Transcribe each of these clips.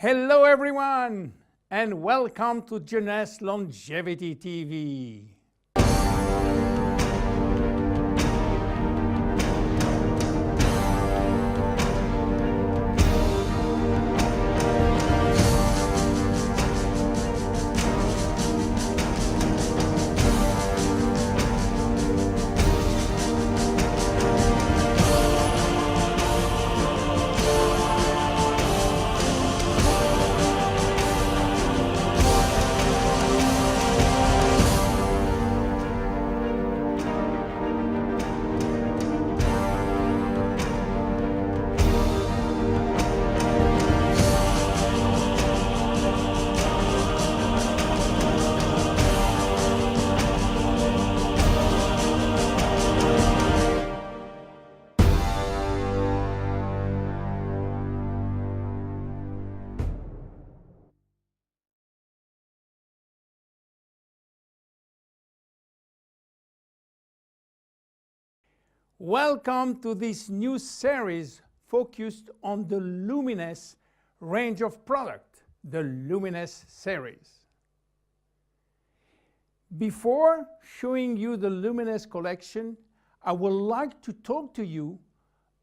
Hello everyone, and welcome to Jeunesse Longevity TV. Welcome to this new series focused on the Luminesce range of product, the Luminesce series. Before showing you the Luminesce collection, I would like to talk to you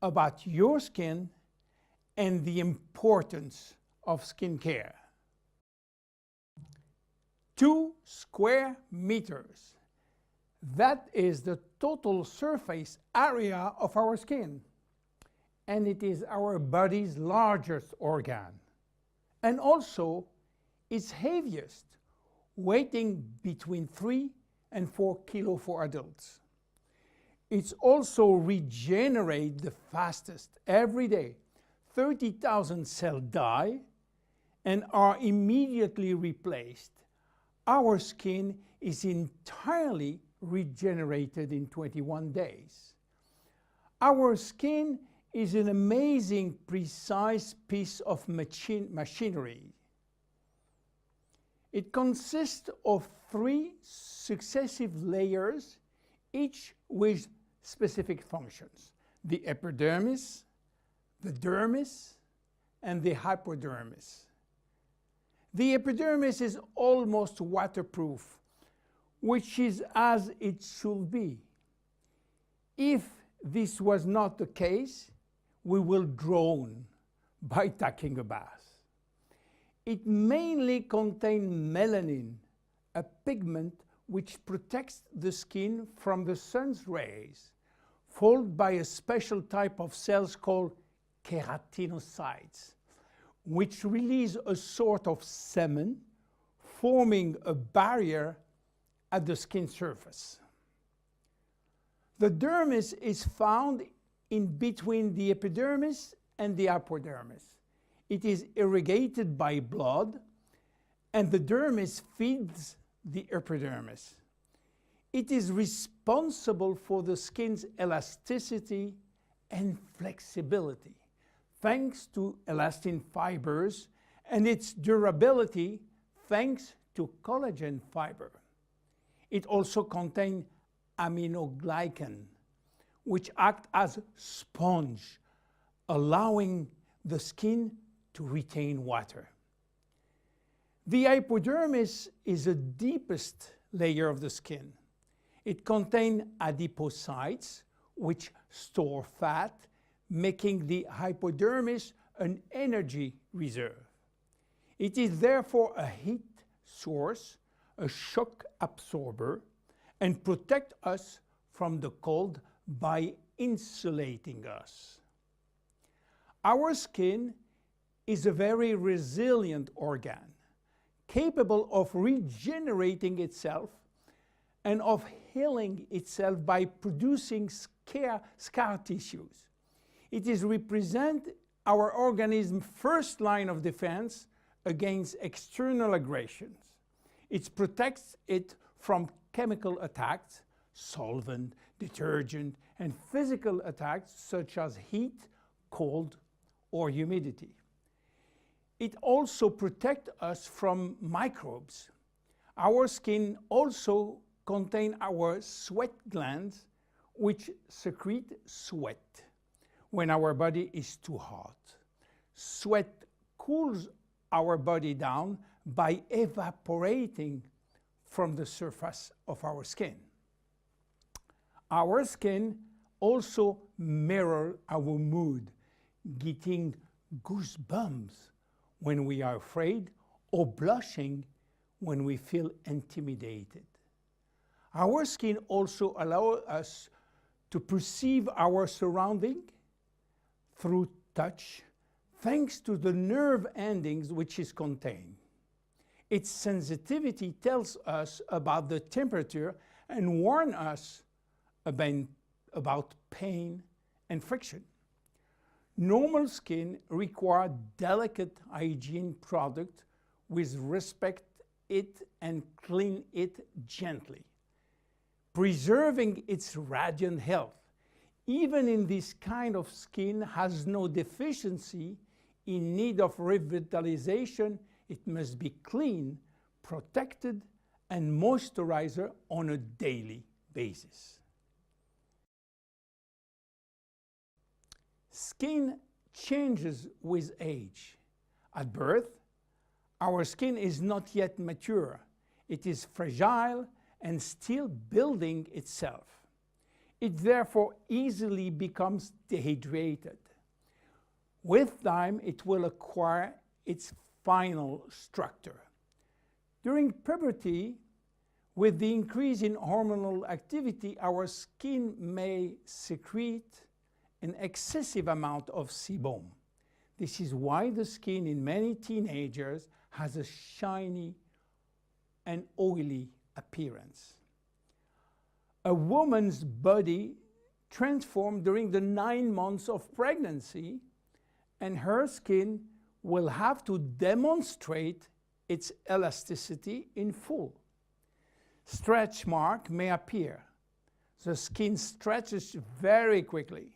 about your skin and the importance of skincare. 2 square meters. That is the total surface area of our skin, and it is our body's largest organ, and also its heaviest, weighing between 3 and 4 kilos for adults. It's also regenerates the fastest. Every day, 30,000 cells die and are immediately replaced. Our skin is entirely regenerated in 21 days. Our skin is an amazing, precise piece of machinery. It consists of 3 successive layers, each with specific functions: the epidermis, the dermis, and the hypodermis. The epidermis is almost waterproof, which is as it should be. If this was not the case, we will drown by taking a bath. It mainly contains melanin, a pigment which protects the skin from the sun's rays, followed by a special type of cells called keratinocytes, which release a sort of semen, forming a barrier at the skin surface. The dermis is found in between the epidermis and the hypodermis. It is irrigated by blood, and the dermis feeds the epidermis. It is responsible for the skin's elasticity and flexibility, thanks to elastin fibers, and its durability, thanks to collagen fiber. It also contains aminoglycan, which act as sponge, allowing the skin to retain water. The hypodermis is the deepest layer of the skin. It contains adipocytes, which store fat, making the hypodermis an energy reserve. It is therefore a heat source, a shock absorber, and protect us from the cold by insulating us. Our skin is a very resilient organ, capable of regenerating itself and of healing itself by producing scar tissues. It is represent our organism's first line of defense against external aggressions. It protects it from chemical attacks, solvent, detergent, and physical attacks such as heat, cold, or humidity. It also protects us from microbes. Our skin also contains our sweat glands, which secrete sweat when our body is too hot. Sweat cools our body down by evaporating from the surface of our skin. Our skin also mirrors our mood, getting goosebumps when we are afraid or blushing when we feel intimidated. Our skin also allows us to perceive our surrounding through touch, thanks to the nerve endings which is contained. Its sensitivity tells us about the temperature and warns us about pain and friction. Normal skin requires delicate hygiene product with respect it and clean it gently, preserving its radiant health. Even in this kind of skin has no deficiency in need of revitalization, it must be clean, protected, and moisturized on a daily basis. Skin changes with age. At birth, our skin is not yet mature. It is fragile and still building itself. It therefore easily becomes dehydrated. With time, it will acquire its final structure. During puberty, with the increase in hormonal activity, our skin may secrete an excessive amount of sebum. This is why the skin in many teenagers has a shiny and oily appearance. A woman's body transforms during the 9 months of pregnancy, and her skin will have to demonstrate its elasticity in full. Stretch marks may appear. The skin stretches very quickly,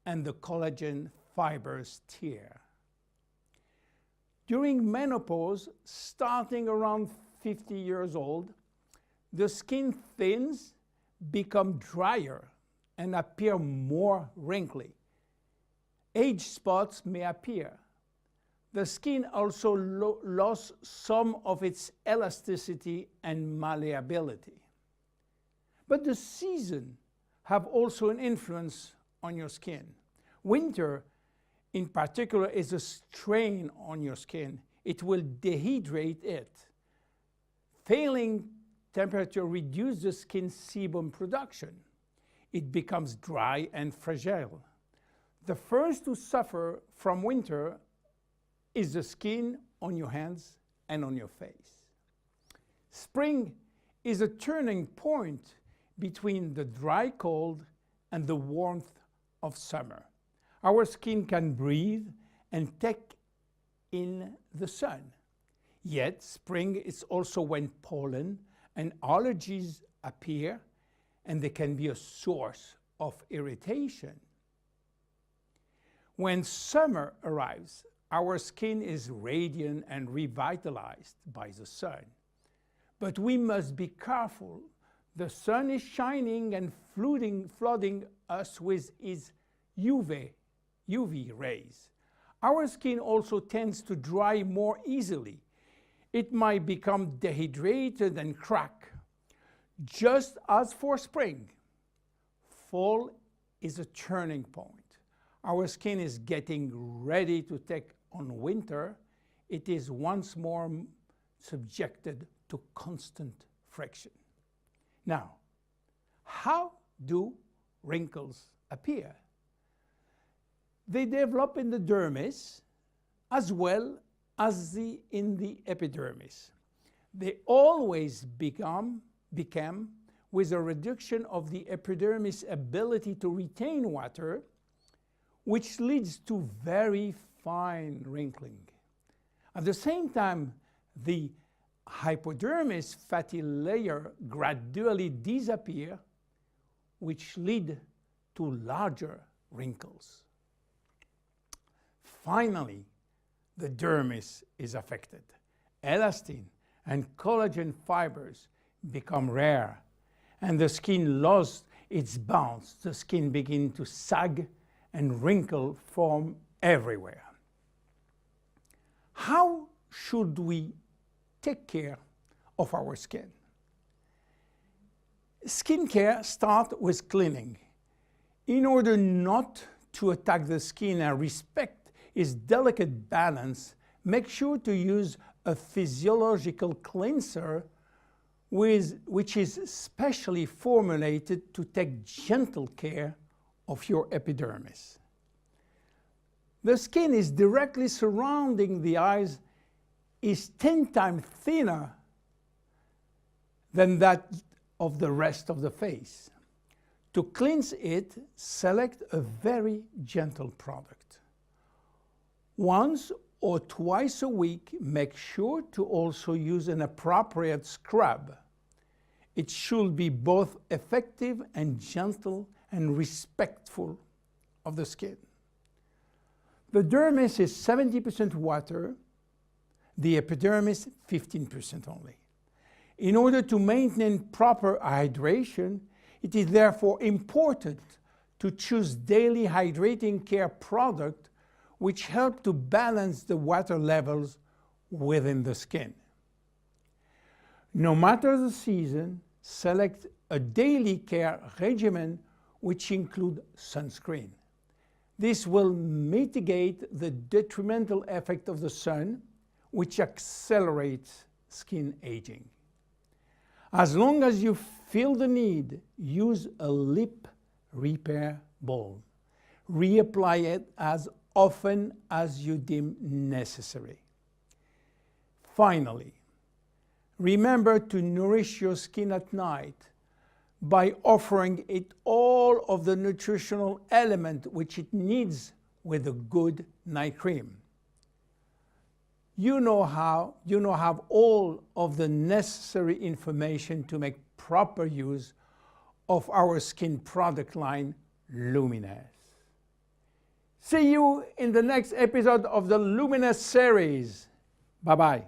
and the collagen fibers tear. During menopause, starting around 50 years old, the skin thins, become drier, and appear more wrinkly. Age spots may appear. The skin also lost some of its elasticity and malleability. But the seasons have also an influence on your skin. Winter, in particular, is a strain on your skin. It will dehydrate it. Failing temperature reduces the skin sebum production. It becomes dry and fragile. The first to suffer from winter is the skin on your hands and on your face. Spring is a turning point between the dry cold and the warmth of summer. Our skin can breathe and take in the sun. Yet spring is also when pollen and allergies appear, and they can be a source of irritation. When summer arrives, our skin is radiant and revitalized by the sun. But we must be careful. The sun is shining and flooding us with its UV rays. Our skin also tends to dry more easily. It might become dehydrated and crack. Just as for spring, fall is a turning point. Our skin is getting ready to take on winter. It is once more subjected to constant friction. Now, how do wrinkles appear? They develop in the dermis as well as in the epidermis. They always become with a reduction of the epidermis' ability to retain water, which leads to very fine wrinkling. At the same time, the hypodermis fatty layer gradually disappear, which lead to larger wrinkles. Finally, the dermis is affected. Elastin and collagen fibers become rare, and the skin loses its bounce. The skin begins to sag and wrinkles form everywhere. How should we take care of our skin? Skincare starts with cleaning. In order not to attack the skin and respect its delicate balance, make sure to use a physiological cleanser which is specially formulated to take gentle care of your epidermis. The skin is directly surrounding the eyes is 10 times thinner than that of the rest of the face. To cleanse it, select a very gentle product. Once or twice a week, make sure to also use an appropriate scrub. It should be both effective and gentle and respectful of the skin. The dermis is 70% water, the epidermis 15% only. In order to maintain proper hydration, it is therefore important to choose daily hydrating care products which help to balance the water levels within the skin. No matter the season, select a daily care regimen which includes sunscreen. This will mitigate the detrimental effect of the sun, which accelerates skin aging. As long as you feel the need, use a lip repair balm. Reapply it as often as you deem necessary. Finally, remember to nourish your skin at night by offering it all of the nutritional element which it needs with a good night cream. You now have all of the necessary information to make proper use of our skin product line, Luminesce. See you in the next episode of the Luminesce series. Bye-bye.